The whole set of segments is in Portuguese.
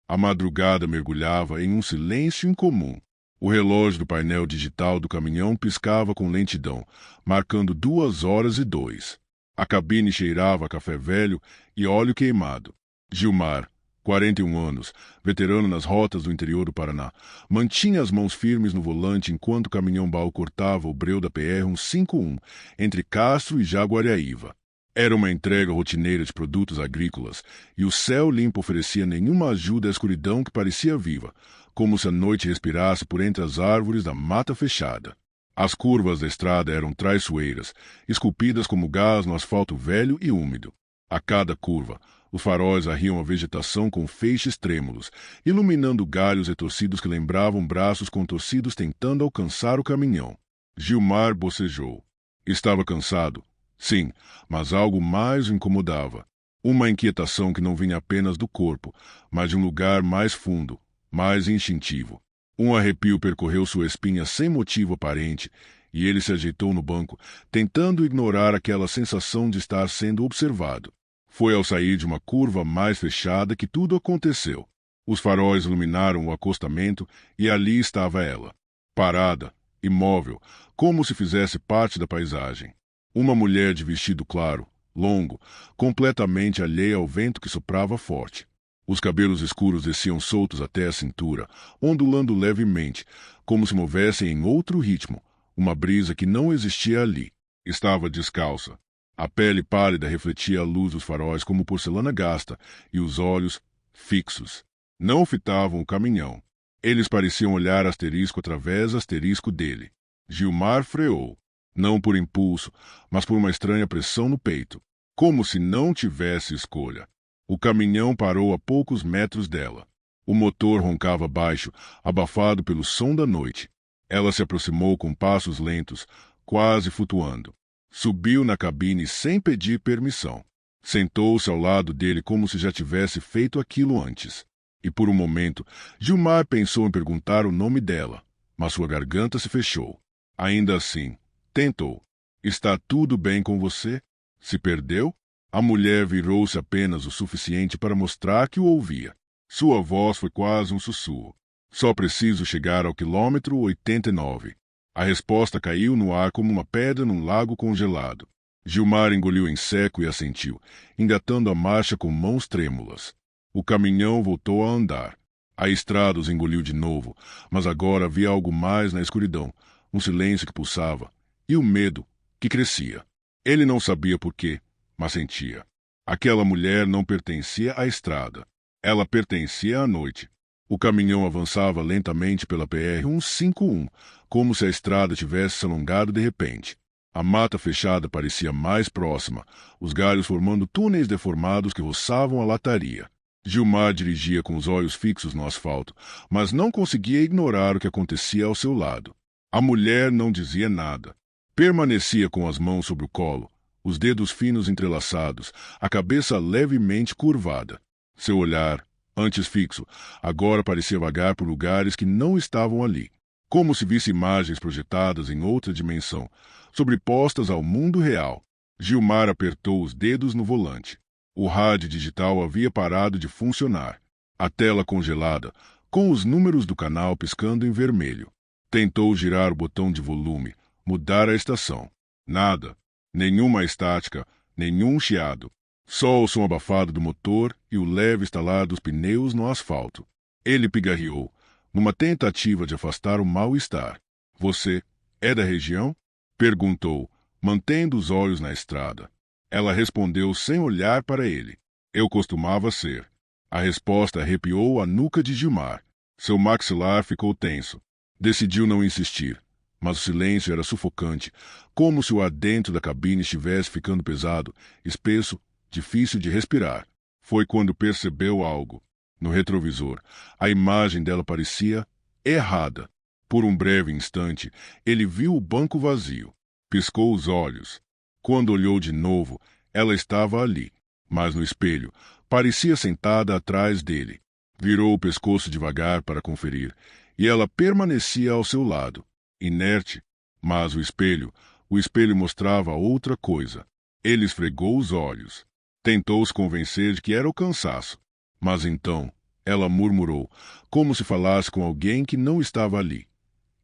A madrugada mergulhava em um silêncio incomum. O relógio do painel digital do caminhão piscava com lentidão, marcando 2 horas e 2. A cabine cheirava a café velho e óleo queimado. Gilmar, 41 anos, veterano nas rotas do interior do Paraná, mantinha as mãos firmes no volante enquanto o caminhão-baú cortava o breu da PR-151 entre Castro e Jaguariaíva. Era uma entrega rotineira de produtos agrícolas, e o céu limpo oferecia nenhuma ajuda à escuridão que parecia viva, como se a noite respirasse por entre as árvores da mata fechada. As curvas da estrada eram traiçoeiras, esculpidas como gás no asfalto velho e úmido. A cada curva, os faróis arriam a vegetação com feixes trêmulos, iluminando galhos retorcidos que lembravam braços contorcidos tentando alcançar o caminhão. Gilmar bocejou. Estava cansado. Sim, mas algo mais o incomodava. Uma inquietação que não vinha apenas do corpo, mas de um lugar mais fundo, mais instintivo. Um arrepio percorreu sua espinha sem motivo aparente, e ele se ajeitou no banco, tentando ignorar aquela sensação de estar sendo observado. Foi ao sair de uma curva mais fechada que tudo aconteceu. Os faróis iluminaram o acostamento e ali estava ela, parada, imóvel, como se fizesse parte da paisagem. Uma mulher de vestido claro, longo, completamente alheia ao vento que soprava forte. Os cabelos escuros desciam soltos até a cintura, ondulando levemente, como se movessem em outro ritmo, uma brisa que não existia ali. Estava descalça. A pele pálida refletia a luz dos faróis como porcelana gasta, e os olhos, fixos, não fitavam o caminhão. Eles pareciam olhar asterisco através asterisco dele. Gilmar freou. Não por impulso, mas por uma estranha pressão no peito, como se não tivesse escolha. O caminhão parou a poucos metros dela. O motor roncava baixo, abafado pelo som da noite. Ela se aproximou com passos lentos, quase flutuando. Subiu na cabine sem pedir permissão. Sentou-se ao lado dele como se já tivesse feito aquilo antes. E por um momento, Gilmar pensou em perguntar o nome dela, mas sua garganta se fechou. Ainda assim, tentou. Está tudo bem com você? Se perdeu? A mulher virou-se apenas o suficiente para mostrar que o ouvia. Sua voz foi quase um sussurro. Só preciso chegar ao quilômetro 89. A resposta caiu no ar como uma pedra num lago congelado. Gilmar engoliu em seco e assentiu, engatando a marcha com mãos trêmulas. O caminhão voltou a andar. A estrada os engoliu de novo, mas agora havia algo mais na escuridão, um silêncio que pulsava, e o medo, que crescia. Ele não sabia por quê, mas sentia. Aquela mulher não pertencia à estrada. Ela pertencia à noite. O caminhão avançava lentamente pela PR-151, como se a estrada tivesse se alongado de repente. A mata fechada parecia mais próxima, os galhos formando túneis deformados que roçavam a lataria. Gilmar dirigia com os olhos fixos no asfalto, mas não conseguia ignorar o que acontecia ao seu lado. A mulher não dizia nada. Permanecia com as mãos sobre o colo, os dedos finos entrelaçados, a cabeça levemente curvada. Seu olhar, antes fixo, agora parecia vagar por lugares que não estavam ali, como se visse imagens projetadas em outra dimensão, sobrepostas ao mundo real. Gilmar apertou os dedos no volante. O rádio digital havia parado de funcionar. A tela congelada, com os números do canal piscando em vermelho. Tentou girar o botão de volume, mudar a estação. Nada. Nenhuma estática, nenhum chiado. Só o som abafado do motor e o leve estalar dos pneus no asfalto. Ele pigarreou, numa tentativa de afastar o mal-estar. Você é da região? Perguntou, mantendo os olhos na estrada. Ela respondeu sem olhar para ele. Eu costumava ser. A resposta arrepiou a nuca de Gilmar. Seu maxilar ficou tenso. Decidiu não insistir, mas o silêncio era sufocante, como se o ar dentro da cabine estivesse ficando pesado, espesso, difícil de respirar. Foi quando percebeu algo. No retrovisor, a imagem dela parecia errada. Por um breve instante, ele viu o banco vazio. Piscou os olhos. Quando olhou de novo, ela estava ali, mas no espelho, parecia sentada atrás dele. Virou o pescoço devagar para conferir, e ela permanecia ao seu lado, inerte, mas o espelho mostrava outra coisa. Ele esfregou os olhos. Tentou se convencer de que era o cansaço. Mas então, Ela murmurou, como se falasse com alguém que não estava ali.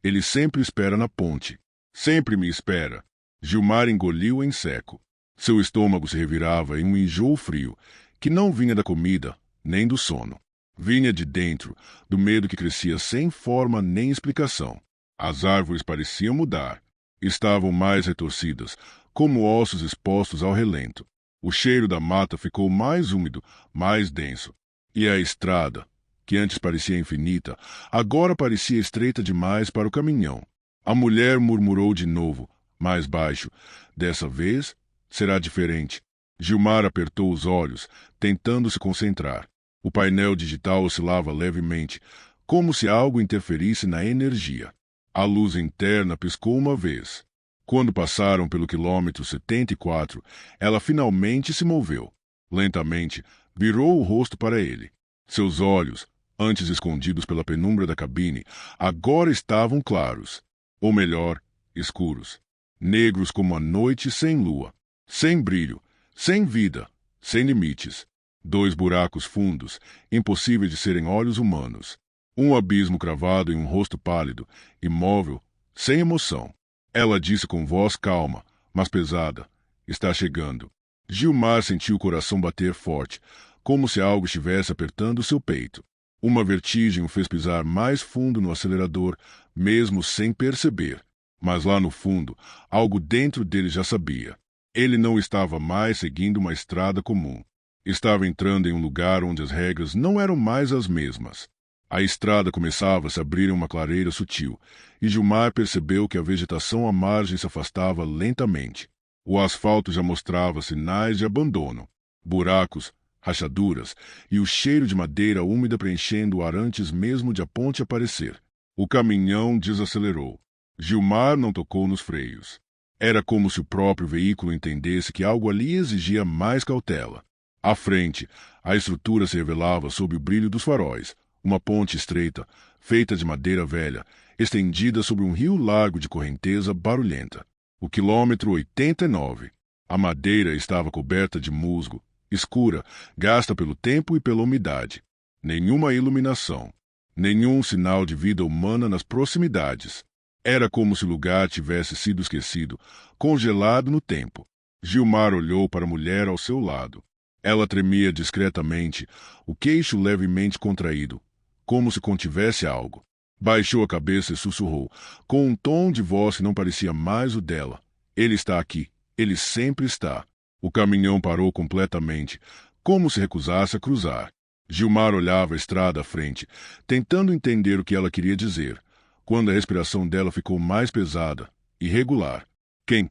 Ele sempre espera na ponte. Sempre me espera. Gilmar engoliu em seco. Seu estômago se revirava em um enjoo frio, que não vinha da comida, nem do sono. Vinha de dentro, do medo que crescia sem forma nem explicação. As árvores pareciam mudar. Estavam mais retorcidas, como ossos expostos ao relento. O cheiro da mata ficou mais úmido, mais denso. E a estrada, que antes parecia infinita, agora parecia estreita demais para o caminhão. A mulher murmurou de novo, mais baixo. Dessa vez, será diferente. Gilmar apertou os olhos, tentando se concentrar. O painel digital oscilava levemente, como se algo interferisse na energia. A luz interna piscou uma vez. Quando passaram pelo quilômetro 74, ela finalmente se moveu. Lentamente, virou o rosto para ele. Seus olhos, antes escondidos pela penumbra da cabine, agora estavam claros. Ou melhor, escuros. Negros como a noite sem lua. Sem brilho, sem vida, sem limites. 2 buracos fundos, impossíveis de serem olhos humanos. Um abismo cravado em um rosto pálido, imóvel, sem emoção. Ela disse com voz calma, mas pesada: "Está chegando." Gilmar sentiu o coração bater forte, como se algo estivesse apertando seu peito. Uma vertigem o fez pisar mais fundo no acelerador, mesmo sem perceber. Mas lá no fundo, algo dentro dele já sabia. Ele não estava mais seguindo uma estrada comum. Estava entrando em um lugar onde as regras não eram mais as mesmas. A estrada começava a se abrir em uma clareira sutil, e Gilmar percebeu que a vegetação à margem se afastava lentamente. O asfalto já mostrava sinais de abandono. Buracos, rachaduras e o cheiro de madeira úmida preenchendo o ar antes mesmo de a ponte aparecer. O caminhão desacelerou. Gilmar não tocou nos freios. Era como se o próprio veículo entendesse que algo ali exigia mais cautela. À frente, a estrutura se revelava sob o brilho dos faróis. Uma ponte estreita, feita de madeira velha, estendida sobre um rio largo de correnteza barulhenta. O quilômetro 89. A madeira estava coberta de musgo, escura, gasta pelo tempo e pela umidade. Nenhuma iluminação. Nenhum sinal de vida humana nas proximidades. Era como se o lugar tivesse sido esquecido, congelado no tempo. Gilmar olhou para a mulher ao seu lado. Ela tremia discretamente, o queixo levemente contraído, como se contivesse algo. Baixou a cabeça e sussurrou, com um tom de voz que não parecia mais o dela: "Ele está aqui. Ele sempre está." O caminhão parou completamente, como se recusasse a cruzar. Gilmar olhava a estrada à frente, tentando entender o que ela queria dizer, quando a respiração dela ficou mais pesada, irregular. Quem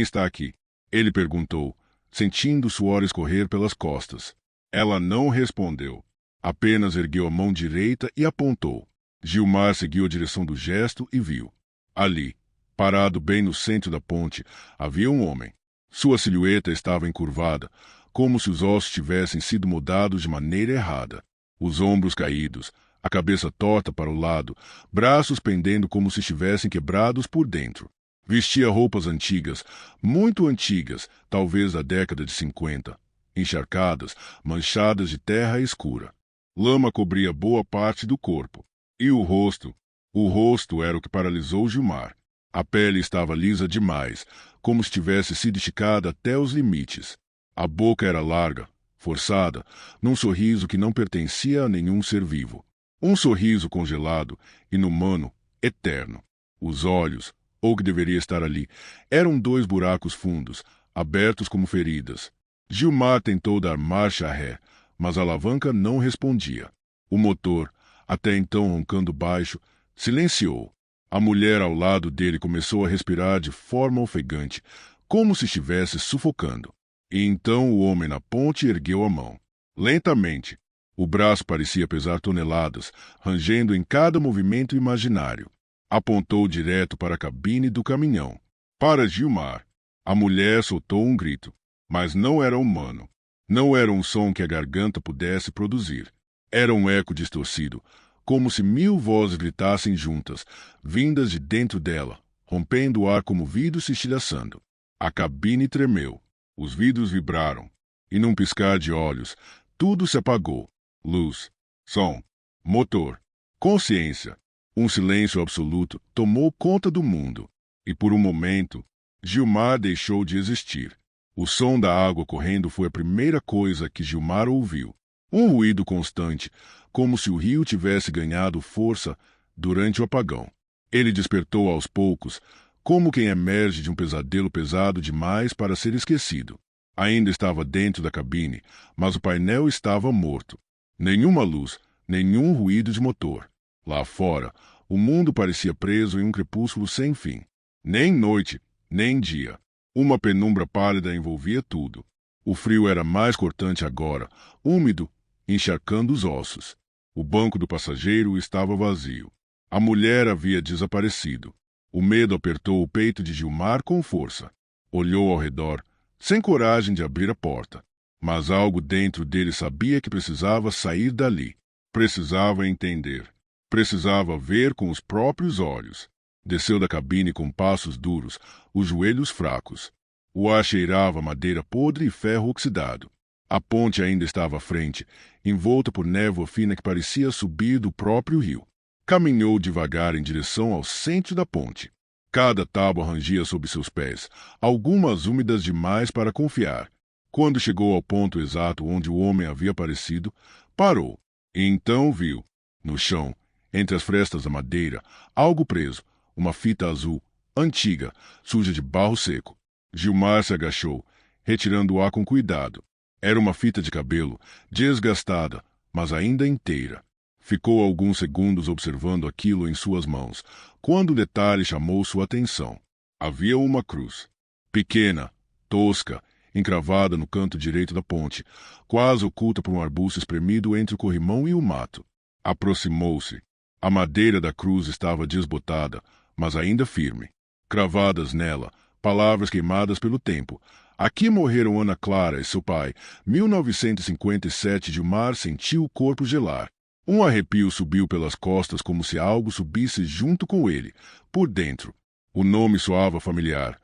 está aqui?" Ele perguntou, sentindo o suor escorrer pelas costas. Ela não respondeu. Apenas ergueu a mão direita e apontou. Gilmar seguiu a direção do gesto e viu. Ali, parado bem no centro da ponte, havia um homem. Sua silhueta estava encurvada, como se os ossos tivessem sido moldados de maneira errada. Os ombros caídos, a cabeça torta para o lado, braços pendendo como se estivessem quebrados por dentro. Vestia roupas antigas, muito antigas, talvez da década de 50, encharcadas, manchadas de terra escura. Lama cobria boa parte do corpo. E o rosto? O rosto era o que paralisou Gilmar. A pele estava lisa demais, como se tivesse sido esticada até os limites. A boca era larga, forçada, num sorriso que não pertencia a nenhum ser vivo. Um sorriso congelado, inumano, eterno. Os olhos, ou que deveria estar ali, eram 2 buracos fundos, abertos como feridas. Gilmar tentou dar marcha ré, mas a alavanca não respondia. O motor, até então roncando baixo, silenciou. A mulher ao lado dele começou a respirar de forma ofegante, como se estivesse sufocando. E então o homem na ponte ergueu a mão. Lentamente. O braço parecia pesar toneladas, rangendo em cada movimento imaginário. Apontou direto para a cabine do caminhão. Para Gilmar. A mulher soltou um grito. Mas não era humano. Não era um som que a garganta pudesse produzir. Era um eco distorcido, como se 1000 vozes gritassem juntas, vindas de dentro dela, rompendo o ar como vidro se estilhaçando. A cabine tremeu. Os vidros vibraram. E num piscar de olhos, tudo se apagou. Luz, som, motor, consciência. Um silêncio absoluto tomou conta do mundo. E por um momento, Gilmar deixou de existir. O som da água correndo foi a primeira coisa que Gilmar ouviu. Um ruído constante, como se o rio tivesse ganhado força durante o apagão. Ele despertou aos poucos, como quem emerge de um pesadelo pesado demais para ser esquecido. Ainda estava dentro da cabine, mas o painel estava morto. Nenhuma luz, nenhum ruído de motor. Lá fora, o mundo parecia preso em um crepúsculo sem fim. Nem noite, nem dia. Uma penumbra pálida envolvia tudo. O frio era mais cortante agora, úmido, encharcando os ossos. O banco do passageiro estava vazio. A mulher havia desaparecido. O medo apertou o peito de Gilmar com força. Olhou ao redor, sem coragem de abrir a porta. Mas algo dentro dele sabia que precisava sair dali. Precisava entender. Precisava ver com os próprios olhos. Desceu da cabine com passos duros, os joelhos fracos. O ar cheirava madeira podre e ferro oxidado. A ponte ainda estava à frente, envolta por névoa fina que parecia subir do próprio rio. Caminhou devagar em direção ao centro da ponte. Cada tábua rangia sob seus pés, algumas úmidas demais para confiar. Quando chegou ao ponto exato onde o homem havia aparecido, parou. E então viu, no chão, entre as frestas da madeira, algo preso, uma fita azul, antiga, suja de barro seco. Gilmar se agachou, retirando o ar com cuidado. Era uma fita de cabelo, desgastada, mas ainda inteira. Ficou alguns segundos observando aquilo em suas mãos, quando o detalhe chamou sua atenção. Havia uma cruz. Pequena, tosca, encravada no canto direito da ponte, quase oculta por um arbusto espremido entre o corrimão e o mato. Aproximou-se. A madeira da cruz estava desbotada, mas ainda firme. Cravadas nela, palavras queimadas pelo tempo. Aqui morreram Ana Clara e seu pai. 1957. Gilmar sentiu o corpo gelar. Um arrepio subiu pelas costas como se algo subisse junto com ele, por dentro. O nome soava familiar,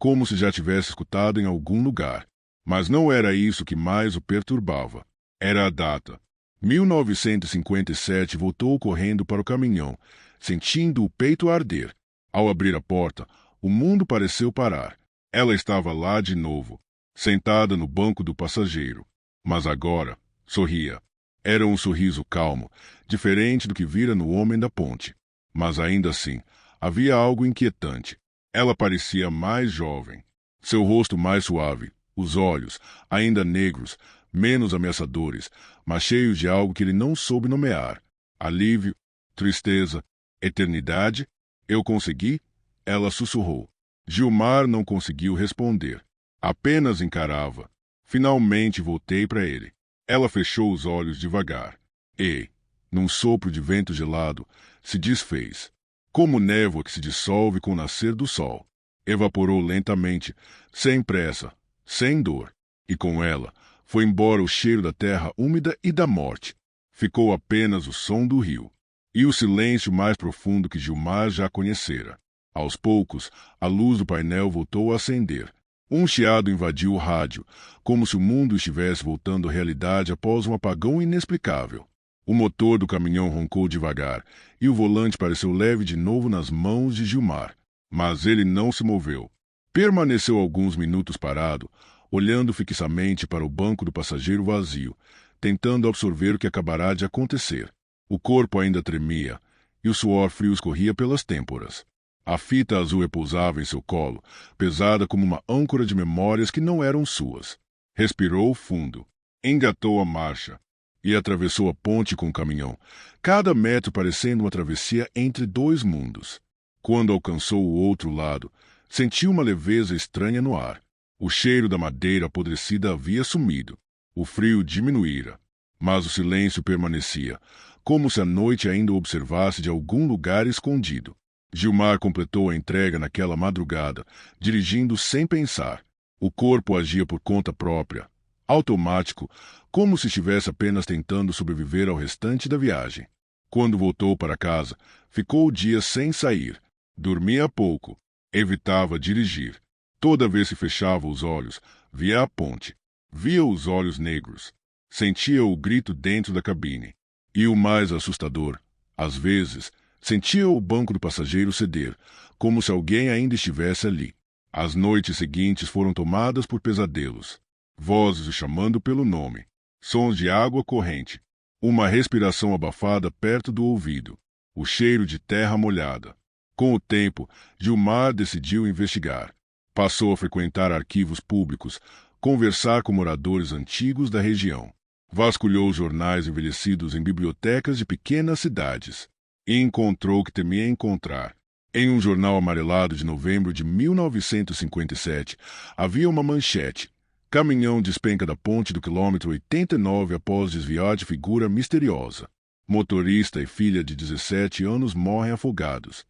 como se já tivesse escutado em algum lugar. Mas não era isso que mais o perturbava. Era a data. 1957. Voltou correndo para o caminhão, sentindo o peito arder. Ao abrir a porta, o mundo pareceu parar. Ela estava lá de novo, sentada no banco do passageiro. Mas agora, sorria. Era um sorriso calmo, diferente do que vira no homem da ponte. Mas ainda assim, havia algo inquietante. Ela parecia mais jovem. Seu rosto mais suave, os olhos, ainda negros, menos ameaçadores, mas cheios de algo que ele não soube nomear. Alívio, tristeza, eternidade. Eu consegui? Ela sussurrou. Gilmar não conseguiu responder. Apenas encarava. Finalmente voltei para ele. Ela fechou os olhos devagar. E, num sopro de vento gelado, se desfez. Como névoa que se dissolve com o nascer do sol. Evaporou lentamente, sem pressa, sem dor. E com ela, foi embora o cheiro da terra úmida e da morte. Ficou apenas o som do rio. E o silêncio mais profundo que Gilmar já conhecera. Aos poucos, a luz do painel voltou a acender. Um chiado invadiu o rádio, como se o mundo estivesse voltando à realidade após um apagão inexplicável. O motor do caminhão roncou devagar, e o volante pareceu leve de novo nas mãos de Gilmar. Mas ele não se moveu. Permaneceu alguns minutos parado, olhando fixamente para o banco do passageiro vazio, tentando absorver o que acabará de acontecer. O corpo ainda tremia, e o suor frio escorria pelas têmporas. A fita azul repousava em seu colo, pesada como uma âncora de memórias que não eram suas. Respirou fundo, engatou a marcha e atravessou a ponte com o caminhão, cada metro parecendo uma travessia entre dois mundos. Quando alcançou o outro lado, sentiu uma leveza estranha no ar. O cheiro da madeira apodrecida havia sumido. O frio diminuíra, mas o silêncio permanecia, como se a noite ainda o observasse de algum lugar escondido. Gilmar completou a entrega naquela madrugada, dirigindo sem pensar. O corpo agia por conta própria, automático, como se estivesse apenas tentando sobreviver ao restante da viagem. Quando voltou para casa, ficou o dia sem sair. Dormia pouco. Evitava dirigir. Toda vez que fechava os olhos, via a ponte. Via os olhos negros. Sentia o grito dentro da cabine. E o mais assustador, às vezes, sentia o banco do passageiro ceder, como se alguém ainda estivesse ali. As noites seguintes foram tomadas por pesadelos. Vozes o chamando pelo nome. Sons de água corrente. Uma respiração abafada perto do ouvido. O cheiro de terra molhada. Com o tempo, Gilmar decidiu investigar. Passou a frequentar arquivos públicos, conversar com moradores antigos da região. Vasculhou jornais envelhecidos em bibliotecas de pequenas cidades e encontrou o que temia encontrar. Em um jornal amarelado de novembro de 1957, havia uma manchete. Caminhão despenca da ponte do quilômetro 89 após desviar de figura misteriosa. Motorista e filha de 17 anos morrem afogados.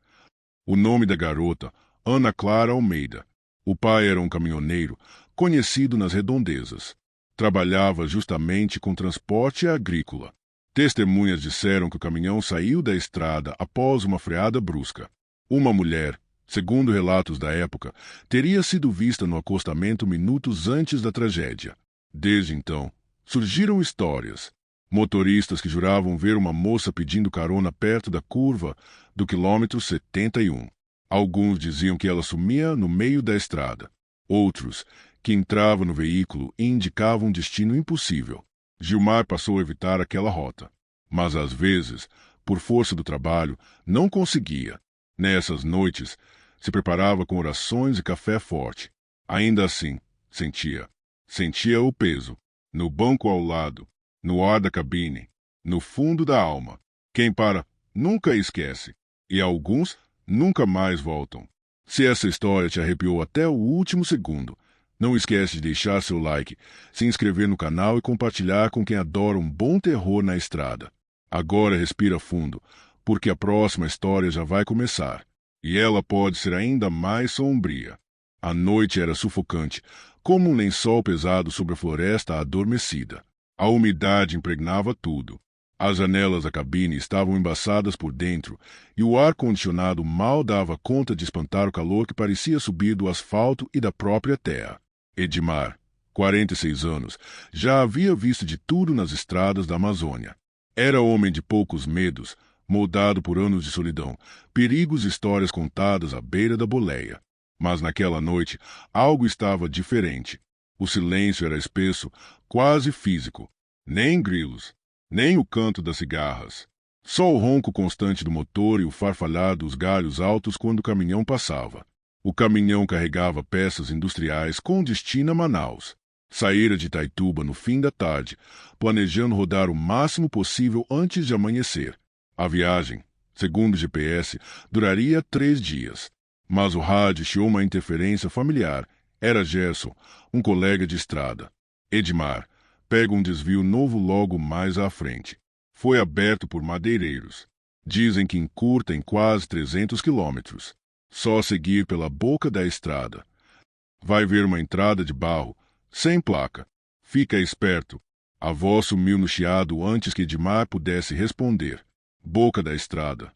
O nome da garota, Ana Clara Almeida. O pai era um caminhoneiro, conhecido nas redondezas. Trabalhava justamente com transporte agrícola. Testemunhas disseram que o caminhão saiu da estrada após uma freada brusca. Uma mulher, segundo relatos da época, teria sido vista no acostamento minutos antes da tragédia. Desde então, surgiram histórias. Motoristas que juravam ver uma moça pedindo carona perto da curva do quilômetro 71. Alguns diziam que ela sumia no meio da estrada. Outros, que entrava no veículo e indicava um destino impossível. Gilmar passou a evitar aquela rota. Mas às vezes, por força do trabalho, não conseguia. Nessas noites, se preparava com orações e café forte. Ainda assim, sentia o peso. No banco ao lado, no ar da cabine, no fundo da alma. Quem para, nunca esquece. E alguns nunca mais voltam. Se essa história te arrepiou até o último segundo, não esquece de deixar seu like, se inscrever no canal e compartilhar com quem adora um bom terror na estrada. Agora respira fundo, porque a próxima história já vai começar. E ela pode ser ainda mais sombria. A noite era sufocante, como um lençol pesado sobre a floresta adormecida. A umidade impregnava tudo. As janelas da cabine estavam embaçadas por dentro e o ar-condicionado mal dava conta de espantar o calor que parecia subir do asfalto e da própria terra. Edmar, 46 anos, já havia visto de tudo nas estradas da Amazônia. Era homem de poucos medos, moldado por anos de solidão, perigos e histórias contadas à beira da boleia. Mas naquela noite, algo estava diferente. O silêncio era espesso, quase físico. Nem grilos, nem o canto das cigarras. Só o ronco constante do motor e o farfalhar dos galhos altos quando o caminhão passava. O caminhão carregava peças industriais com destino a Manaus. Saíra de Itaituba no fim da tarde, planejando rodar o máximo possível antes de amanhecer. A viagem, segundo o GPS, duraria 3 dias. Mas o rádio chiou uma interferência familiar. Era Gerson, um colega de estrada. Edmar, pega um desvio novo logo mais à frente. Foi aberto por madeireiros. Dizem que encurta em quase 300 quilômetros. Só seguir pela boca da estrada. Vai ver uma entrada de barro, sem placa. Fica esperto. A voz sumiu no chiado antes que Edmar pudesse responder. Boca da estrada.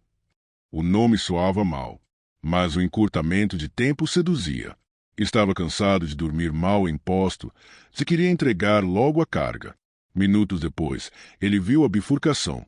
O nome soava mal, mas o encurtamento de tempo seduzia. Estava cansado de dormir mal em posto, se queria entregar logo a carga. Minutos depois, ele viu a bifurcação.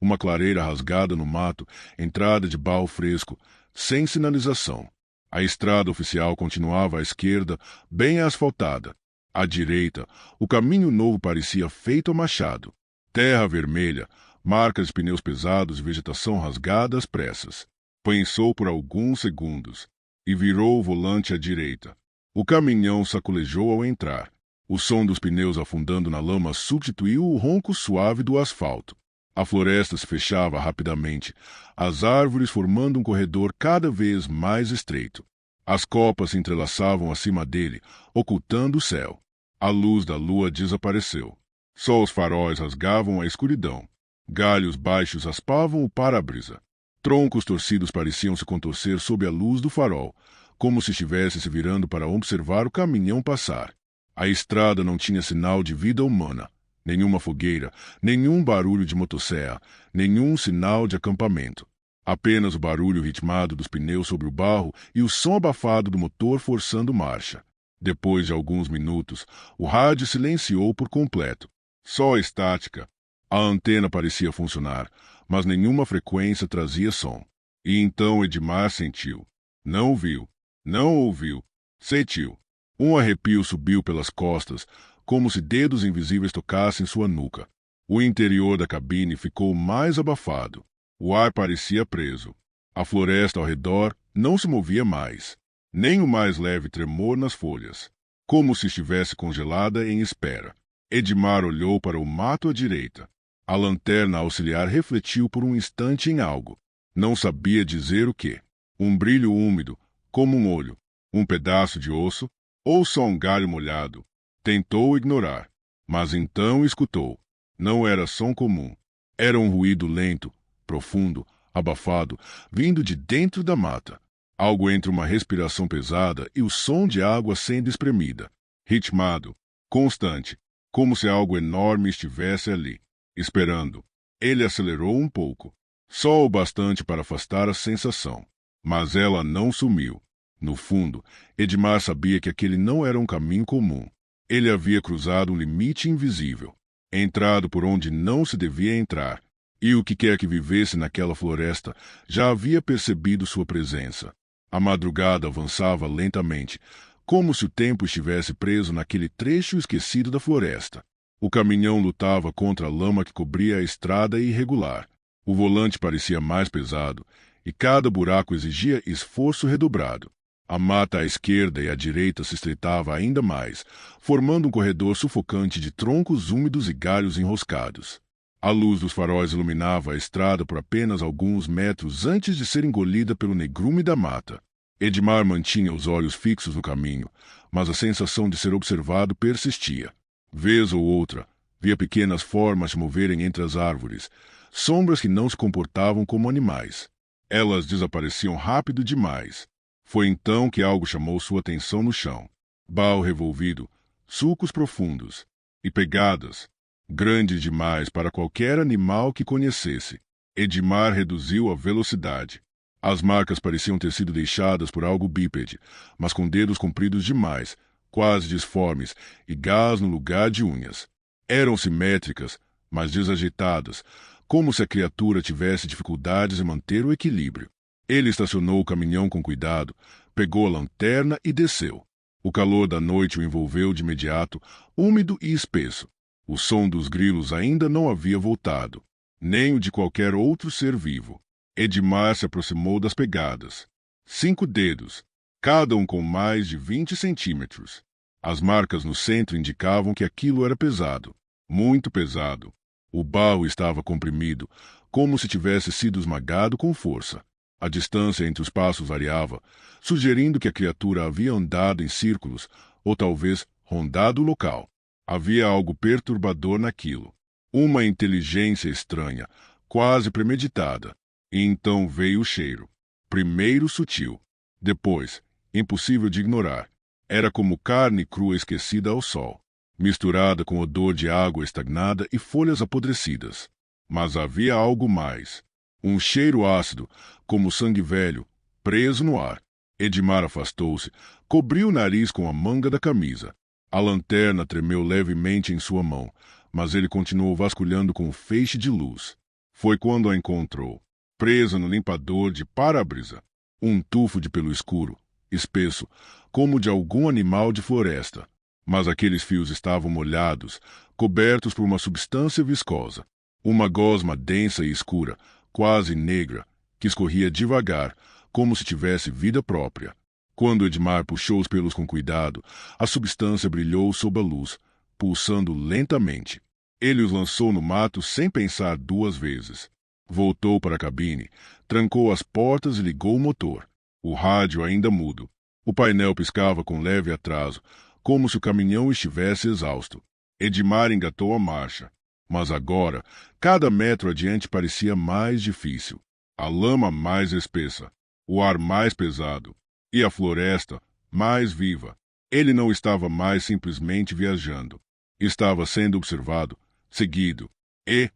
Uma clareira rasgada no mato, entrada de barro fresco, sem sinalização. A estrada oficial continuava à esquerda, bem asfaltada. À direita, o caminho novo parecia feito a machado. Terra vermelha, marcas de pneus pesados e vegetação rasgada às pressas. Pensou por alguns segundos e virou o volante à direita. O caminhão sacolejou ao entrar. O som dos pneus afundando na lama substituiu o ronco suave do asfalto. A floresta se fechava rapidamente, as árvores formando um corredor cada vez mais estreito. As copas se entrelaçavam acima dele, ocultando o céu. A luz da lua desapareceu. Só os faróis rasgavam a escuridão. Galhos baixos raspavam o para-brisa. Troncos torcidos pareciam se contorcer sob a luz do farol, como se estivesse se virando para observar o caminhão passar. A estrada não tinha sinal de vida humana. Nenhuma fogueira, nenhum barulho de motosserra, nenhum sinal de acampamento. Apenas o barulho ritmado dos pneus sobre o barro e o som abafado do motor forçando marcha. Depois de alguns minutos, o rádio silenciou por completo. Só a estática, A antena parecia funcionar, mas nenhuma frequência trazia som. E então Edmar sentiu. Não ouviu. Não ouviu. Sentiu. Um arrepio subiu pelas costas, como se dedos invisíveis tocassem sua nuca. O interior da cabine ficou mais abafado. O ar parecia preso. A floresta ao redor não se movia mais. Nem o mais leve tremor nas folhas. Como se estivesse congelada em espera. Edmar olhou para o mato à direita. A lanterna auxiliar refletiu por um instante em algo. Não sabia dizer o quê. Um brilho úmido, como um olho. Um pedaço de osso, ou só um galho molhado. Tentou ignorar, mas então escutou. Não era som comum. Era um ruído lento, profundo, abafado, vindo de dentro da mata. Algo entre uma respiração pesada e o som de água sendo espremida. Ritmado, constante, como se algo enorme estivesse ali, esperando. Ele acelerou um pouco, só o bastante para afastar a sensação. Mas ela não sumiu. No fundo, Edmar sabia que aquele não era um caminho comum. Ele havia cruzado um limite invisível, entrado por onde não se devia entrar, e o que quer que vivesse naquela floresta já havia percebido sua presença. A madrugada avançava lentamente, como se o tempo estivesse preso naquele trecho esquecido da floresta. O caminhão lutava contra a lama que cobria a estrada irregular. O volante parecia mais pesado, e cada buraco exigia esforço redobrado. A mata à esquerda e à direita se estreitava ainda mais, formando um corredor sufocante de troncos úmidos e galhos enroscados. A luz dos faróis iluminava a estrada por apenas alguns metros antes de ser engolida pelo negrume da mata. Edmar mantinha os olhos fixos no caminho, mas a sensação de ser observado persistia. Vez ou outra, via pequenas formas se moverem entre as árvores, sombras que não se comportavam como animais. Elas desapareciam rápido demais. Foi então que algo chamou sua atenção no chão. Barro revolvido, sulcos profundos e pegadas, grandes demais para qualquer animal que conhecesse. Edmar reduziu a velocidade. As marcas pareciam ter sido deixadas por algo bípede, mas com dedos compridos demais, quase disformes, e gás no lugar de unhas. Eram simétricas, mas desajeitadas, como se a criatura tivesse dificuldades em manter o equilíbrio. Ele estacionou o caminhão com cuidado, pegou a lanterna e desceu. O calor da noite o envolveu de imediato, úmido e espesso. O som dos grilos ainda não havia voltado, nem o de qualquer outro ser vivo. Edmar se aproximou das pegadas. 5 dedos, cada um com mais de 20 centímetros. As marcas no centro indicavam que aquilo era pesado, muito pesado. O barro estava comprimido, como se tivesse sido esmagado com força. A distância entre os passos variava, sugerindo que a criatura havia andado em círculos, ou talvez rondado o local. Havia algo perturbador naquilo. Uma inteligência estranha, quase premeditada. E então veio o cheiro. Primeiro sutil. Depois, impossível de ignorar. Era como carne crua esquecida ao sol, misturada com odor de água estagnada e folhas apodrecidas. Mas havia algo mais. Um cheiro ácido, como sangue velho, preso no ar. Edmar afastou-se, cobriu o nariz com a manga da camisa. A lanterna tremeu levemente em sua mão, mas ele continuou vasculhando com o feixe de luz. Foi quando a encontrou, presa no limpador de para-brisa. Um tufo de pelo escuro, espesso, como de algum animal de floresta. Mas aqueles fios estavam molhados, cobertos por uma substância viscosa. Uma gosma densa e escura, quase negra, que escorria devagar, como se tivesse vida própria. Quando Edmar puxou os pelos com cuidado, a substância brilhou sob a luz, pulsando lentamente. Ele os lançou no mato sem pensar 2 vezes. Voltou para a cabine, trancou as portas e ligou o motor. O rádio ainda mudo. O painel piscava com leve atraso, como se o caminhão estivesse exausto. Edmar engatou a marcha. Mas agora, cada metro adiante parecia mais difícil. A lama mais espessa, o ar mais pesado, e a floresta mais viva. Ele não estava mais simplesmente viajando. Estava sendo observado, seguido e,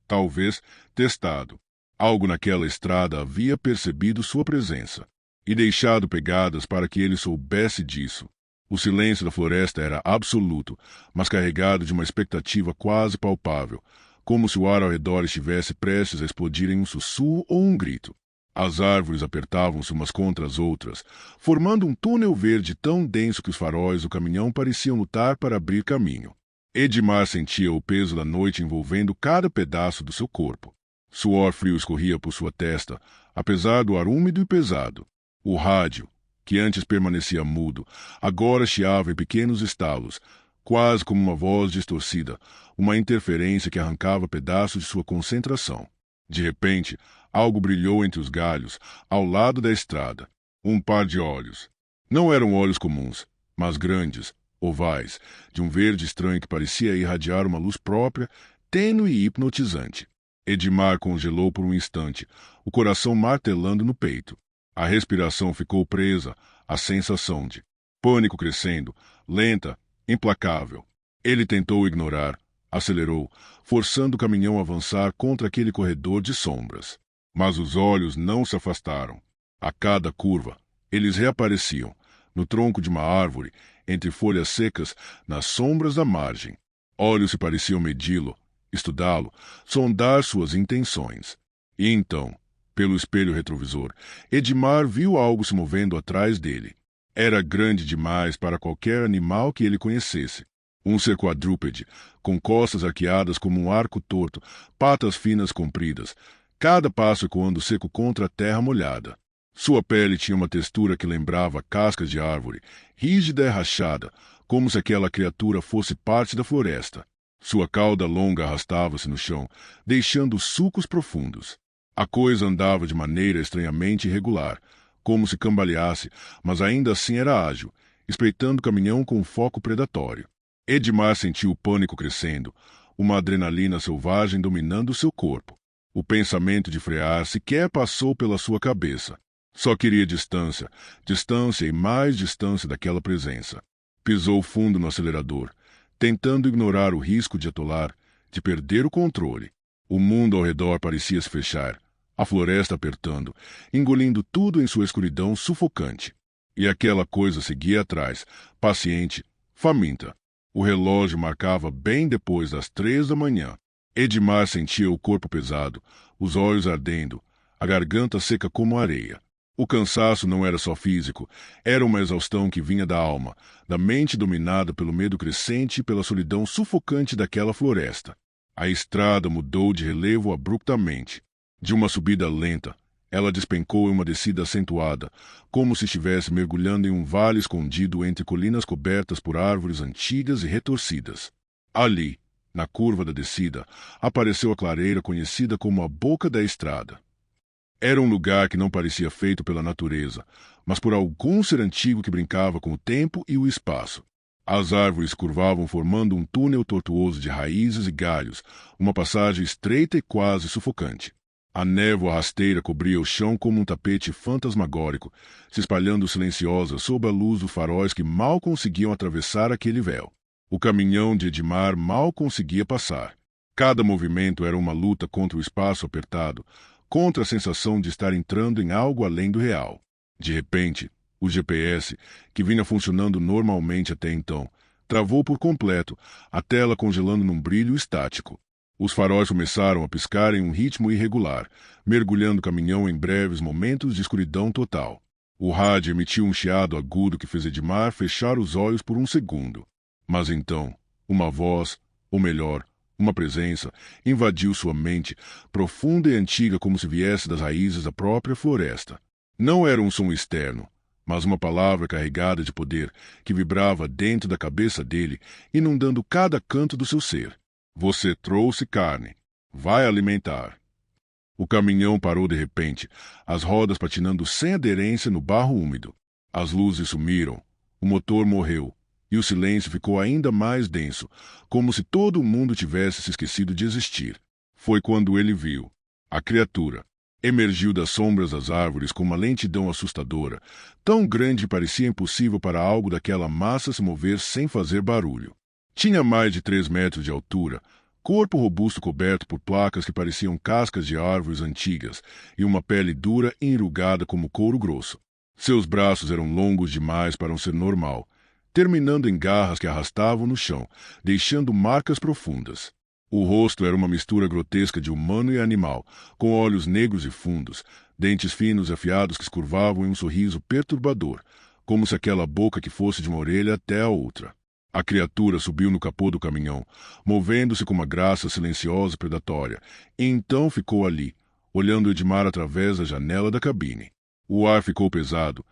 talvez, testado. Algo naquela estrada havia percebido sua presença e deixado pegadas para que ele soubesse disso. O silêncio da floresta era absoluto, mas carregado de uma expectativa quase palpável, como se o ar ao redor estivesse prestes a explodir em um sussurro ou um grito. As árvores apertavam-se umas contra as outras, formando um túnel verde tão denso que os faróis do caminhão pareciam lutar para abrir caminho. Edmar sentia o peso da noite envolvendo cada pedaço do seu corpo. Suor frio escorria por sua testa, apesar do ar úmido e pesado. O rádio, que antes permanecia mudo, agora chiava em pequenos estalos, quase como uma voz distorcida, uma interferência que arrancava pedaços de sua concentração. De repente, algo brilhou entre os galhos, ao lado da estrada. Um par de olhos. Não eram olhos comuns, mas grandes, ovais, de um verde estranho que parecia irradiar uma luz própria, tênue e hipnotizante. Edmar congelou por um instante, o coração martelando no peito. A respiração ficou presa, a sensação de pânico crescendo, lenta, implacável. Ele tentou ignorar, acelerou, forçando o caminhão a avançar contra aquele corredor de sombras. Mas os olhos não se afastaram. A cada curva, eles reapareciam, no tronco de uma árvore, entre folhas secas, nas sombras da margem. Olhos que pareciam medi-lo, estudá-lo, sondar suas intenções. E então, pelo espelho retrovisor, Edmar viu algo se movendo atrás dele. Era grande demais para qualquer animal que ele conhecesse. Um ser quadrúpede, com costas arqueadas como um arco torto, patas finas compridas, cada passo ecoando seco contra a terra molhada. Sua pele tinha uma textura que lembrava cascas de árvore, rígida e rachada, como se aquela criatura fosse parte da floresta. Sua cauda longa arrastava-se no chão, deixando sulcos profundos. A coisa andava de maneira estranhamente irregular, como se cambaleasse, mas ainda assim era ágil, espreitando o caminhão com um foco predatório. Edmar sentiu o pânico crescendo, uma adrenalina selvagem dominando seu corpo. O pensamento de frear sequer passou pela sua cabeça. Só queria distância, distância e mais distância daquela presença. Pisou fundo no acelerador, tentando ignorar o risco de atolar, de perder o controle. O mundo ao redor parecia se fechar, a floresta apertando, engolindo tudo em sua escuridão sufocante. E aquela coisa seguia atrás, paciente, faminta. O relógio marcava bem depois das 3 da manhã. Edmar sentia o corpo pesado, os olhos ardendo, a garganta seca como areia. O cansaço não era só físico, era uma exaustão que vinha da alma, da mente dominada pelo medo crescente e pela solidão sufocante daquela floresta. A estrada mudou de relevo abruptamente. De uma subida lenta, ela despencou em uma descida acentuada, como se estivesse mergulhando em um vale escondido entre colinas cobertas por árvores antigas e retorcidas. Ali, na curva da descida, apareceu a clareira conhecida como a Boca da Estrada. Era um lugar que não parecia feito pela natureza, mas por algum ser antigo que brincava com o tempo e o espaço. As árvores curvavam formando um túnel tortuoso de raízes e galhos, uma passagem estreita e quase sufocante. A névoa rasteira cobria o chão como um tapete fantasmagórico, se espalhando silenciosa sob a luz dos faróis que mal conseguiam atravessar aquele véu. O caminhão de Edmar mal conseguia passar. Cada movimento era uma luta contra o espaço apertado, contra a sensação de estar entrando em algo além do real. De repente, o GPS, que vinha funcionando normalmente até então, travou por completo, a tela congelando num brilho estático. Os faróis começaram a piscar em um ritmo irregular, mergulhando o caminhão em breves momentos de escuridão total. O rádio emitiu um chiado agudo que fez Edmar fechar os olhos por um segundo. Mas então, uma voz, ou melhor, uma presença, invadiu sua mente, profunda e antiga como se viesse das raízes da própria floresta. Não era um som externo, mas uma palavra carregada de poder que vibrava dentro da cabeça dele, inundando cada canto do seu ser. Você trouxe carne. Vai alimentar. O caminhão parou de repente, as rodas patinando sem aderência no barro úmido. As luzes sumiram, o motor morreu, e o silêncio ficou ainda mais denso, como se todo o mundo tivesse se esquecido de existir. Foi quando ele viu. A criatura emergiu das sombras das árvores com uma lentidão assustadora, tão grande que parecia impossível para algo daquela massa se mover sem fazer barulho. Tinha mais de 3 metros de altura, corpo robusto coberto por placas que pareciam cascas de árvores antigas e uma pele dura e enrugada como couro grosso. Seus braços eram longos demais para um ser normal, terminando em garras que arrastavam no chão, deixando marcas profundas. O rosto era uma mistura grotesca de humano e animal, com olhos negros e fundos, dentes finos e afiados que se curvavam em um sorriso perturbador, como se aquela boca que fosse de uma orelha até a outra. A criatura subiu no capô do caminhão, movendo-se com uma graça silenciosa e predatória, e então ficou ali, olhando Edmar através da janela da cabine. O ar ficou pesado,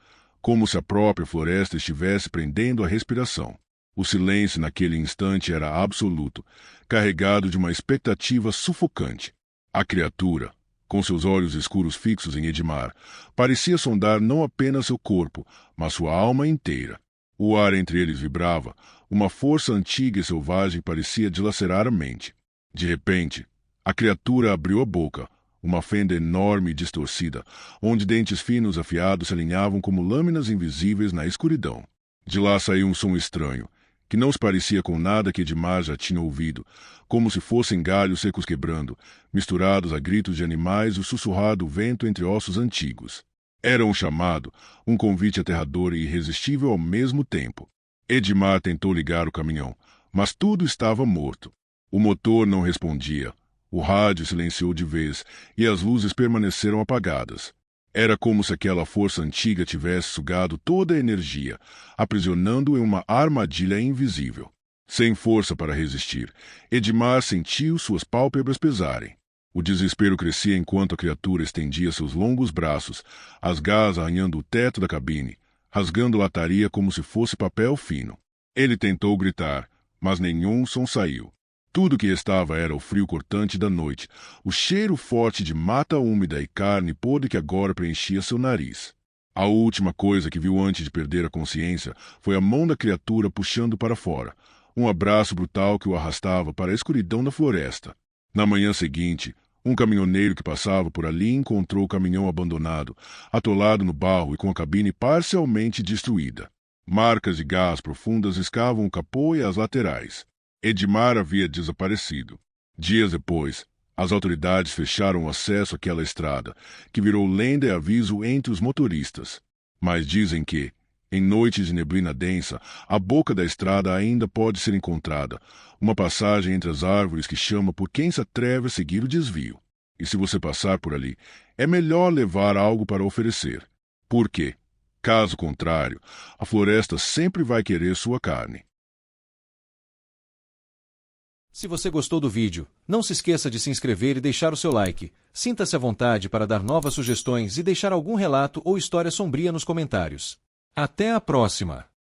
como se a própria floresta estivesse prendendo a respiração. O silêncio naquele instante era absoluto, carregado de uma expectativa sufocante. A criatura, com seus olhos escuros fixos em Edmar, parecia sondar não apenas seu corpo, mas sua alma inteira. O ar entre eles vibrava, uma força antiga e selvagem parecia dilacerar a mente. De repente, a criatura abriu a boca, uma fenda enorme e distorcida, onde dentes finos afiados se alinhavam como lâminas invisíveis na escuridão. De lá saiu um som estranho, que não se parecia com nada que Edmar já tinha ouvido, como se fossem galhos secos quebrando, misturados a gritos de animais e o sussurrar do vento entre ossos antigos. Era um chamado, um convite aterrador e irresistível ao mesmo tempo. Edmar tentou ligar o caminhão, mas tudo estava morto. O motor não respondia, o rádio silenciou de vez e as luzes permaneceram apagadas. Era como se aquela força antiga tivesse sugado toda a energia, aprisionando-o em uma armadilha invisível. Sem força para resistir, Edmar sentiu suas pálpebras pesarem. O desespero crescia enquanto a criatura estendia seus longos braços, as garras arranhando o teto da cabine, rasgando lataria como se fosse papel fino. Ele tentou gritar, mas nenhum som saiu. Tudo que restava era o frio cortante da noite, o cheiro forte de mata úmida e carne podre que agora preenchia seu nariz. A última coisa que viu antes de perder a consciência foi a mão da criatura puxando para fora, um abraço brutal que o arrastava para a escuridão da floresta. Na manhã seguinte, um caminhoneiro que passava por ali encontrou o caminhão abandonado, atolado no barro e com a cabine parcialmente destruída. Marcas de garras profundas riscavam o capô e as laterais. Edmar havia desaparecido. Dias depois, as autoridades fecharam o acesso àquela estrada, que virou lenda e aviso entre os motoristas. Mas dizem que, em noites de neblina densa, a boca da estrada ainda pode ser encontrada, uma passagem entre as árvores que chama por quem se atreve a seguir o desvio. E se você passar por ali, é melhor levar algo para oferecer. Por quê? Caso contrário, a floresta sempre vai querer sua carne. Se você gostou do vídeo, não se esqueça de se inscrever e deixar o seu like. Sinta-se à vontade para dar novas sugestões e deixar algum relato ou história sombria nos comentários. Até a próxima!